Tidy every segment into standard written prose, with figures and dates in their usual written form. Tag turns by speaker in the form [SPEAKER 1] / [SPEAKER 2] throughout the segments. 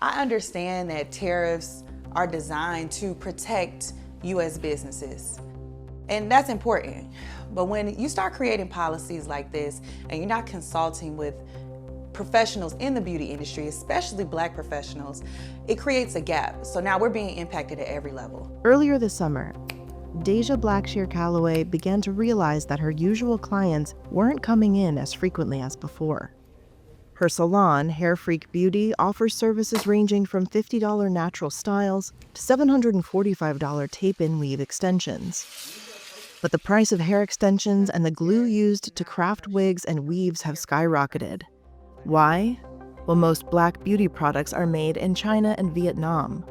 [SPEAKER 1] I understand that tariffs are designed to protect U.S. businesses, and that's important. But when you start creating policies like this and you're not consulting with professionals in the beauty industry, especially Black professionals, it creates a gap. So now we're being impacted at every level.
[SPEAKER 2] Earlier this summer, Deja Blackshear Calloway began to realize that her usual clients weren't coming in as frequently as before. Her salon, Hair Freak Beauty, offers services ranging from $50 natural styles to $745 tape-in weave extensions. But the price of hair extensions and the glue used to craft wigs and weaves have skyrocketed. Why? Well, most Black beauty products are made in China and Vietnam,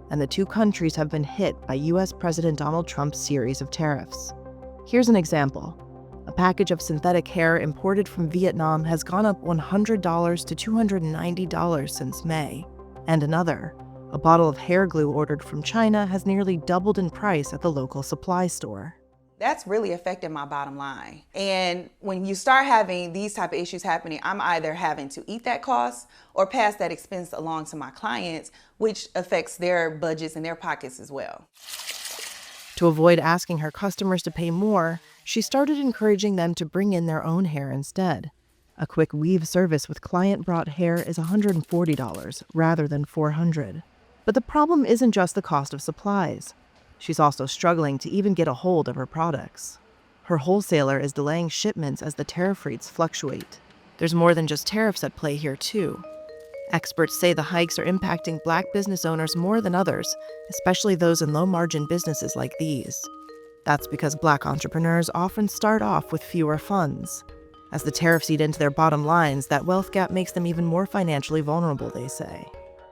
[SPEAKER 2] and the two countries have been hit by U.S. President Donald Trump's series of tariffs. Here's an example. A package of synthetic hair imported from Vietnam has gone up $100 to $290 since May. And another, a bottle of hair glue ordered from China has nearly doubled in price at the local supply store.
[SPEAKER 1] That's really affected my bottom line. And when you start having these type of issues happening, I'm either having to eat that cost or pass that expense along to my clients, which affects their budgets and their pockets as well.
[SPEAKER 2] To avoid asking her customers to pay more, she started encouraging them to bring in their own hair instead. A quick weave service with client-brought hair is $140 rather than $400. But the problem isn't just the cost of supplies. She's also struggling to even get a hold of her products. Her wholesaler is delaying shipments as the tariff rates fluctuate. There's more than just tariffs at play here, too. Experts say the hikes are impacting Black business owners more than others, especially those in low-margin businesses like these. That's because Black entrepreneurs often start off with fewer funds. As the tariffs eat into their bottom lines, that wealth gap makes them even more financially vulnerable, they say.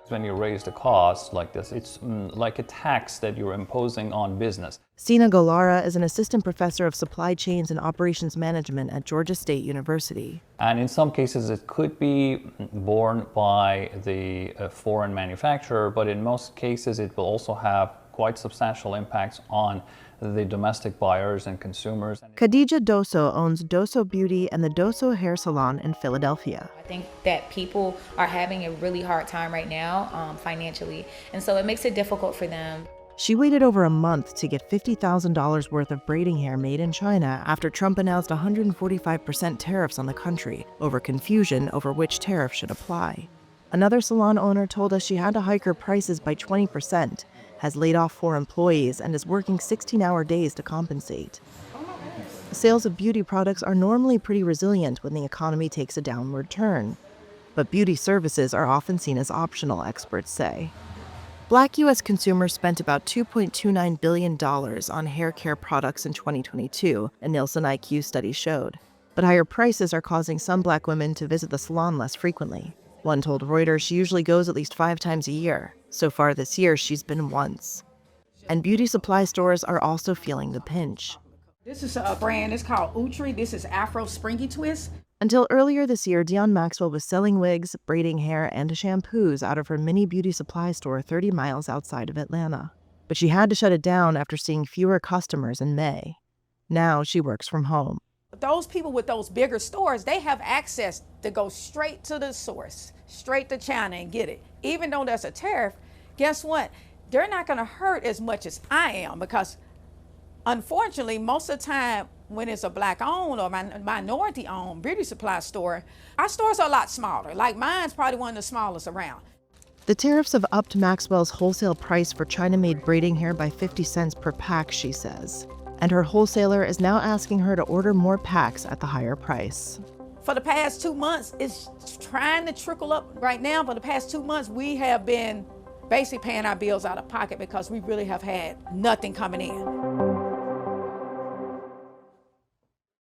[SPEAKER 3] When you raise the cost like this, it's like a tax that you're imposing on business.
[SPEAKER 2] Sina Golara is an assistant professor of supply chains and operations management at Georgia State University.
[SPEAKER 3] And in some cases, it could be borne by the foreign manufacturer, but in most cases, it will also have quite substantial impacts on the domestic buyers and consumers.
[SPEAKER 2] Khadija Doso owns Doso Beauty and the Doso Hair Salon in Philadelphia.
[SPEAKER 4] I think that people are having a really hard time right now financially, and so it makes it difficult for them.
[SPEAKER 2] She waited over a month to get $50,000 worth of braiding hair made in China after Trump announced 145% tariffs on the country over confusion over which tariff should apply. Another salon owner told us she had to hike her prices by 20%, has laid off 4 employees, and is working 16-hour days to compensate. Sales of beauty products are normally pretty resilient when the economy takes a downward turn, but beauty services are often seen as optional, experts say. Black U.S. consumers spent about $2.29 billion on hair care products in 2022, a Nielsen IQ study showed. But higher prices are causing some Black women to visit the salon less frequently. One told Reuters she usually goes at least 5 times a year. So far this year, she's been once. And beauty supply stores are also feeling the pinch.
[SPEAKER 5] This is a brand, it's called Utri. This is Afro Springy Twist.
[SPEAKER 2] Until earlier this year, Dion Maxwell was selling wigs, braiding hair, and shampoos out of her mini beauty supply store 30 miles outside of Atlanta. But she had to shut it down after seeing fewer customers in May. Now she works from home.
[SPEAKER 5] Those people with those bigger stores, they have access to go straight to the source, straight to China and get it. Even though there's a tariff, guess what? They're not going to hurt as much as I am, because unfortunately, most of the time when it's a Black-owned or minority-owned beauty supply store, our stores are a lot smaller. Like mine's probably one of the smallest around.
[SPEAKER 2] The tariffs have upped Maxwell's wholesale price for China-made braiding hair by 50 cents per pack, she says. And her wholesaler is now asking her to order more packs at the higher price.
[SPEAKER 5] For the past 2 months, it's trying to trickle up right now. For the past 2 months, we have been basically paying our bills out of pocket because we really have had nothing coming in.